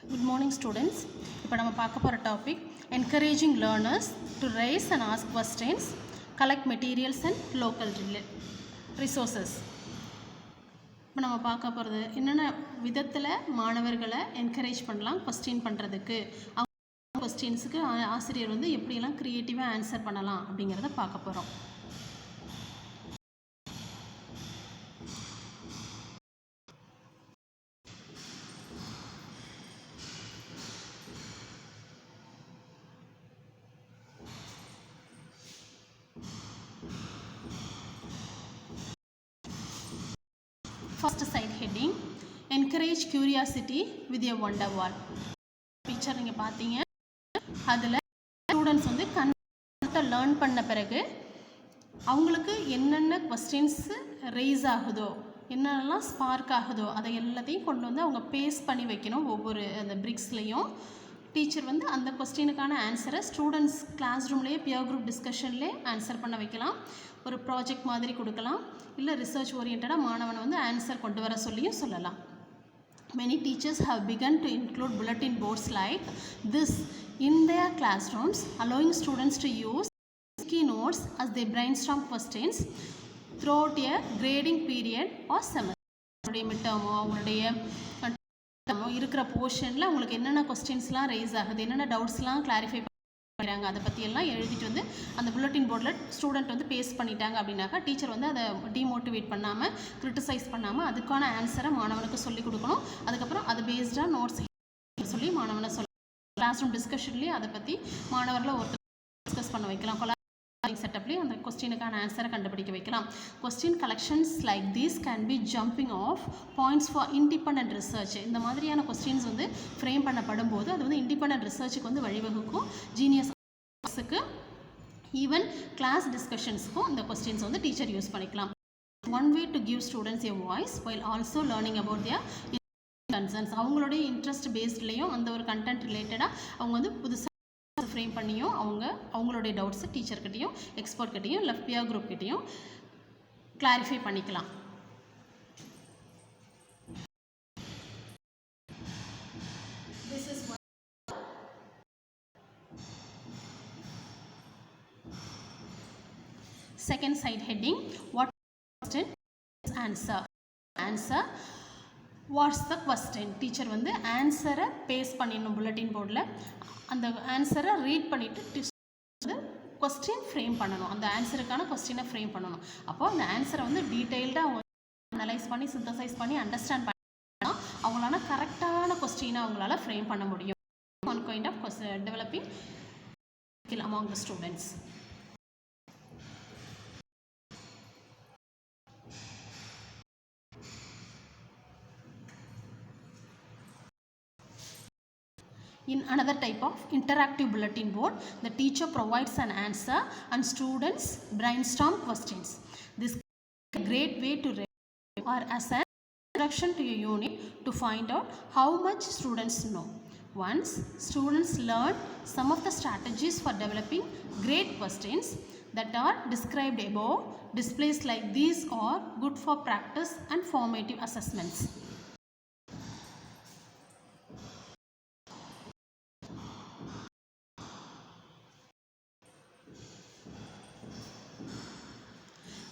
Good morning students. இப்போ நம்ம பார்க்க போகிற topic encouraging learners to raise and ask questions, collect materials and local resources. இப்போ நம்ம பார்க்க போகிறது என்னென்ன விதத்தில் மாணவர்களை என்கரேஜ் பண்ணலாம் கொஸ்டின் பண்ணுறதுக்கு, அவங்க கொஸ்டின்ஸுக்கு ஆசிரியர் வந்து எப்படியெல்லாம் க்ரியேட்டிவாக ஆன்சர் பண்ணலாம் அப்படிங்கிறத பார்க்க போகிறோம். First side heading, encourage curiosity with a wonder wall. Picture நீங்கள் பார்த்தீங்க, அதில் ஸ்டூடெண்ட்ஸ் வந்து கன்செப்டை லேர்ன் பண்ண பிறகு அவங்களுக்கு என்னென்ன கொஸ்டின்ஸ் ரைஸ் ஆகுதோ, என்னென்னலாம் ஸ்பார்க் ஆகுதோ அதை எல்லாத்தையும் கொண்டு வந்து அவங்க பேஸ்ட் பண்ணி வைக்கணும். ஒவ்வொரு அந்த பிரிக்ஸ்லேயும் டீச்சர் வந்து அந்த கொஸ்டினுக்கான ஆன்சரை ஸ்டூடெண்ட்ஸ் கிளாஸ் ரூம்லேயே பியர் குரூப் டிஸ்கஷன்லேயே ஆன்சர் பண்ண வைக்கலாம். ஒரு ப்ராஜெக்ட் மாதிரி கொடுக்கலாம், இல்லை ரிசர்ச் ஓரியன்டாக மாணவனை வந்து ஆன்சர் கொண்டு வர சொல்லியும் சொல்லலாம். Many teachers have begun to include bulletin boards like this in their classrooms, allowing students to use sticky notes as they brainstorm questions throughout a grading period or semester. மிட்டமோ அவங்களுடைய இருக்கிற போர்ஷனில் அவங்களுக்கு என்னென்ன கொஸ்டின்ஸ்லாம் ரைஸ் ஆகுது, என்னென்ன டவுட்ஸ்லாம் கிளாரிஃபை பண்ணுறாங்க, அதை பற்றியெல்லாம் எழுதிட்டு வந்து அந்த புல்லட்டின் போர்டில் ஸ்டூடெண்ட் வந்து பேஸ்ட் பண்ணிட்டாங்க அப்படின்னாக்கா டீச்சர் வந்து அதை டிமோட்டிவேட் பண்ணாமல், கிரிட்டிசைஸ் பண்ணாமல் அதுக்கான ஆன்சரை மாணவனுக்கு சொல்லிக் கொடுக்கணும். அதுக்கப்புறம் அது பேஸ்டாக நோட்ஸ் சொல்லி மாணவனை கிளாஸ் ரூம் டிஸ்கஷன்லேயே அதை பற்றி மாணவர்களை ஒருத்தர் டிஸ்கஸ் பண்ண வைக்கலாம். செட்டப்லேயே அந்த கொஸ்டினுக்கான ஆன்சரை கண்டுபிடிக்க வைக்கலாம். Question collections like these can be jumping off points for independent research. இந்த மாதிரியான கொஸ்டின்ஸ் வந்து ஃப்ரேம் பண்ணப்படும் போது அது வந்து இண்டிபெண்டன்ட் ரிசர்ச்சுக்கு வந்து வழிவகுக்கும். ஜீனியஸுக்கு ஈவன் கிளாஸ் டிஸ்கஷன்ஸுக்கும் இந்த கொஸ்டின்ஸ் வந்து டீச்சர் யூஸ் பண்ணிக்கலாம். One way to give students a voice while also learning about their concerns. அவங்களுடைய இன்ட்ரெஸ்ட் பேஸ்ட்லேயும் அந்த ஒரு கண்டென்ட் ரிலேட்டடாக அவங்க வந்து புதுசாக ஃப்ரேம் பண்ணியும் அவங்களுடைய டவுட்ஸை டீச்சர்கிட்டையும் எக்ஸ்பர்ட்கிட்டையும் இல்லை பியர் குரூப்கிட்டையும் கிளாரிஃபை பண்ணிக்கலாம். Second side heading, what question is answer. Answer, what's the question? Teacher வந்து ஆன்சரை பேஸ்ட் பண்ணிடணும் புல்லட்டின் போர்டில். அந்த ஆன்சரை ரீட் பண்ணிவிட்டு வந்து கொஸ்டின் ஃப்ரேம் பண்ணணும். அந்த ஆன்சருக்கான கொஸ்டினை ஃப்ரேம் பண்ணணும். அப்போது அந்த ஆன்சரை வந்து டீட்டெயில்டாக அவங்க அனலைஸ் பண்ணி சிந்தசைஸ் பண்ணி அண்டர்ஸ்டாண்ட் பண்ணால் அவங்களால கரெக்டான கொஸ்டினை அவங்களால ஃப்ரேம் பண்ண முடியும். One kind of developing skill among the students. In another type of interactive bulletin board, the teacher provides an answer and students brainstorm questions. This is a great way to review or as an introduction to a unit to find out how much students know. Once students learn some of the strategies for developing great questions that are described above, displays like these are good for practice and formative assessments.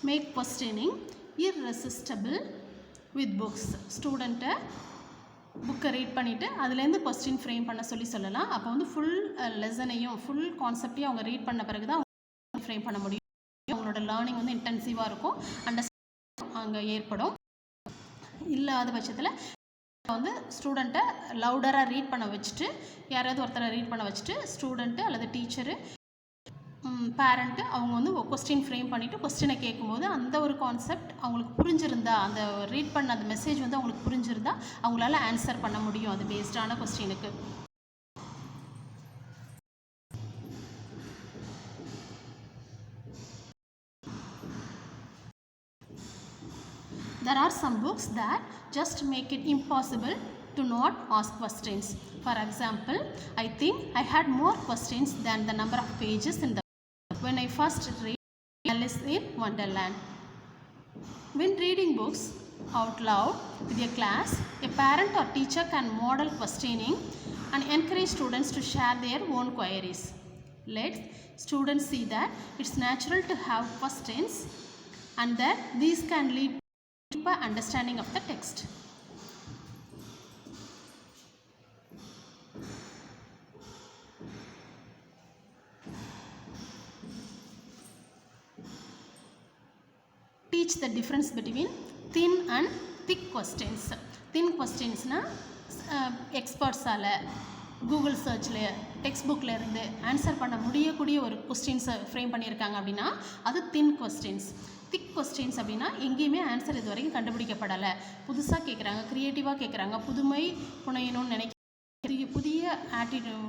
Make questioning irresistible with books. ஸ்டூடெண்ட்டை புக்கை read பண்ணிவிட்டு அதுலேருந்து question frame பண்ண சொல்லலாம். அப்போ வந்து full லெசனையும் full கான்செப்டையும் அவங்க read பண்ண பிறகு தான் அவங்க ஃப்ரேம் பண்ண முடியும். அவங்களோட லேர்னிங் வந்து இன்டென்சிவாக இருக்கும், அண்டர்ஸ்டாண்டிங் அங்கே ஏற்படும். இல்லாத பட்சத்தில் வந்து ஸ்டூடெண்ட்டை லவுடராக ரீட் பண்ண வச்சுட்டு, யாராவது ஒருத்தரை ரீட் பண்ண வச்சுட்டு ஸ்டூடெண்ட்டு அல்லது டீச்சரு பேரண்ட்டு அவங்க வந்து கொஸ்டின் ஃப்ரேம் பண்ணிவிட்டு கொஸ்டினை கேட்கும்போது அந்த ஒரு கான்செப்ட் அவங்களுக்கு புரிஞ்சிருந்தா, அந்த ரீட் பண்ண அந்த மெசேஜ் வந்து அவங்களுக்கு புரிஞ்சிருந்தா அவங்களால ஆன்சர் பண்ண முடியும் அது பேஸ்டான கொஸ்டினுக்கு. There are some books that just make it impossible to not ask questions. For example, I think I had more questions than the number of pages in the when I first read Alice in Wonderland. When reading books out loud with a class, a parent or teacher can model questioning and encourage students to share their own queries. Let students see that it's natural to have questions and that these can lead to deeper understanding of the text. Teach the difference between thin and thick questions. Thin questions na experts ஆல Google சர்ச்சில் text புக்கில் இருந்து answer பண்ண முடியக்கூடிய ஒரு கொஸ்டின்ஸை frame பண்ணியிருக்காங்க அப்படின்னா அது தின் கொஸ்டின்ஸ். திக் கொஸ்டின்ஸ் அப்படின்னா எங்கேயுமே ஆன்சர் இது வரைக்கும் கண்டுபிடிக்கப்படலை, புதுசாக கேட்குறாங்க, க்ரியேட்டிவாக கேட்குறாங்க, புதுமை புனையணும்னு நினைக்க புதிய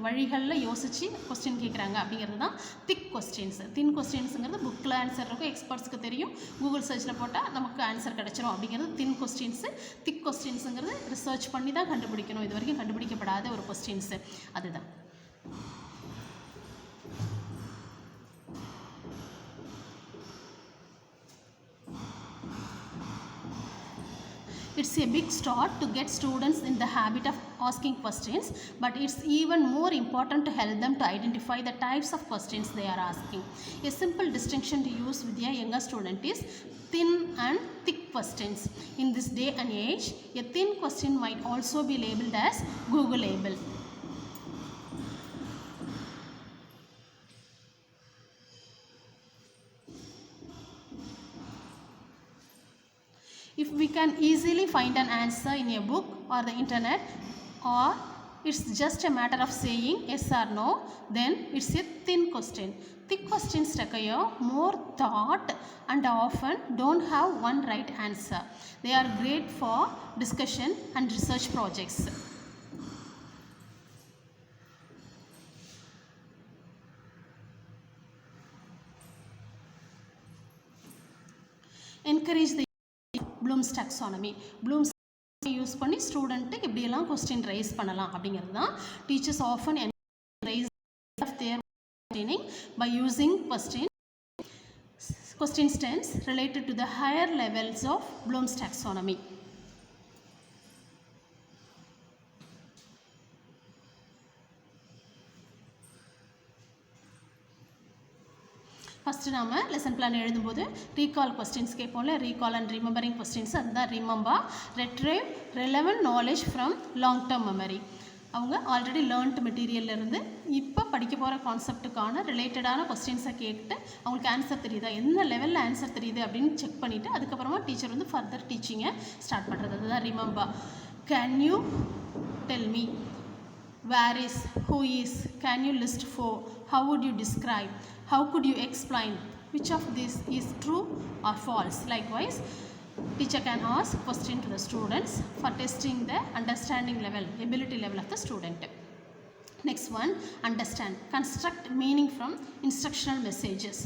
வழிகளில் யோசித்து கொஸ்டின் கேட்குறாங்க அப்படிங்கிறது தான் திக் கொஸ்டின்ஸ். தின் கொஸ்டின்ஸுங்கிறது புக்கில் ஆன்சர் இருக்கும், எக்ஸ்பர்ட்ஸ்க்கு தெரியும், கூகுள் சர்ச்சில் போட்டால் நமக்கு ஆன்சர் கிடச்சிரும் அப்படிங்கிறது தின் கொஸ்டின்ஸு. திக் கொஸ்டின்ஸுங்கிறது ரிசர்ச் பண்ணி தான் கண்டுபிடிக்கணும், இது வரைக்கும் கண்டுபிடிக்கப்படாத ஒரு கொஸ்டின்ஸு, அதுதான். It's a big start to get students in the habit of asking questions, but it's even more important to help them to identify the types of questions they are asking. A simple distinction to use with a younger student is thin and thick questions. In this day and age, a thin question might also be labeled as Googleable. If we can easily find an answer in a book or the internet, or it's just a matter of saying yes or no, then it's a thin question. Thick questions require more thought and often don't have one right answer. They are great for discussion and research projects. Encourage the Bloom's taxonomy. Bloom's use பண்ணி student எப்படியெல்லாம் question raise பண்ணலாம் அப்படிங்கிறது தான். Teachers often raise their training by using question stems related to the higher levels of Bloom's taxonomy. First நாம் lesson plan எழுதும்போது recall questions கேட்போம்ல, recall and remembering questions, அதுதான் remember. Retrieve relevant knowledge from long term memory. அவங்க already learned மெட்டீரியல்லேருந்து இப்போ படிக்க போகிற கான்செப்ட்டுக்கான ரிலேட்டடான கொஸ்டின்ஸை கேட்டு அவங்களுக்கு ஆன்சர் தெரியுதா, என்ன லெவலில் ஆன்சர் தெரியுது அப்படின்னு செக் பண்ணிவிட்டு அதுக்கப்புறமா டீச்சர் வந்து ஃபர்தர் டீச்சிங்கை ஸ்டார்ட் பண்ணுறது, அதுதான் remember. Can you tell me, where is, who is, can you list for, how would you describe, how could you explain, which of this is true or false. Likewise, teacher can ask question to the students for testing the understanding level, ability level of the student. Next one, understand. Construct meaning from instructional messages.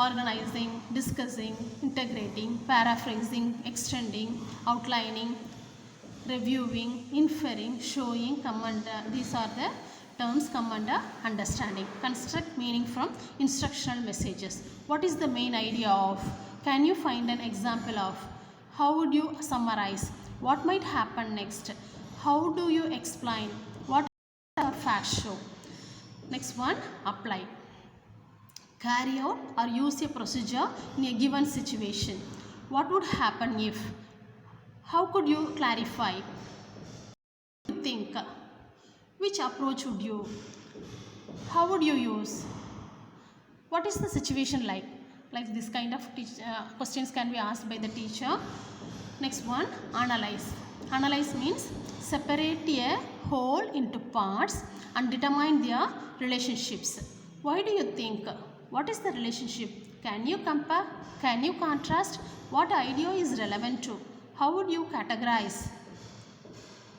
Organizing, discussing, integrating, paraphrasing, extending, outlining, reviewing, inferring, showing, come under, these are the terms come under understanding. Construct meaning from instructional messages. What is the main idea of? Can you find an example of? How would you summarize? What might happen next? How do you explain? What is our fact show? Next one, apply. Carry out or use a procedure in a given situation. What would happen if? How could you clarify? Think. Which approach would you? How would you use? What is the situation like? Like this kind of questions can be asked by the teacher. Next one, analyze. Analyze means separate a whole into parts and determine their relationships. Why do you think? What is the relationship? Can you compare? Can you contrast? What idea is relevant to? How would you categorize?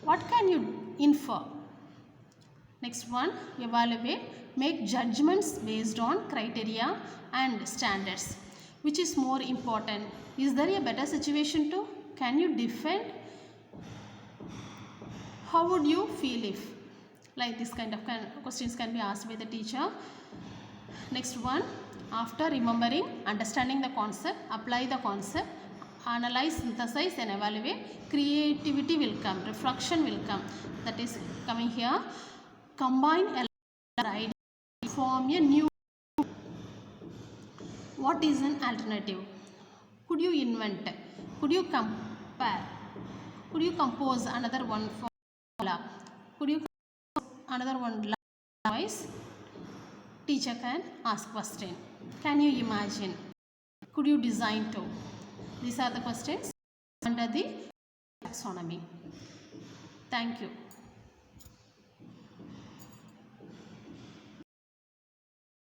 What can you infer? Next one, evaluate. Make judgments based on criteria and standards. Which is more important? Is there a better situation too? Can you defend? How would you feel if? Like this kind of questions can be asked by the teacher. Next one, after remembering, understanding the concept, apply the concept, analyze, synthesize and evaluate, creativity will come, reflection will come. That is coming here. combine another idea to form a new. What is an alternative? Could you invent? Could you compare? Could you compose another one formula? Could you compose another one? Otherwise, teacher can ask question. Can you imagine? Could you design too? These are the questions under the taxonomy. Thank you.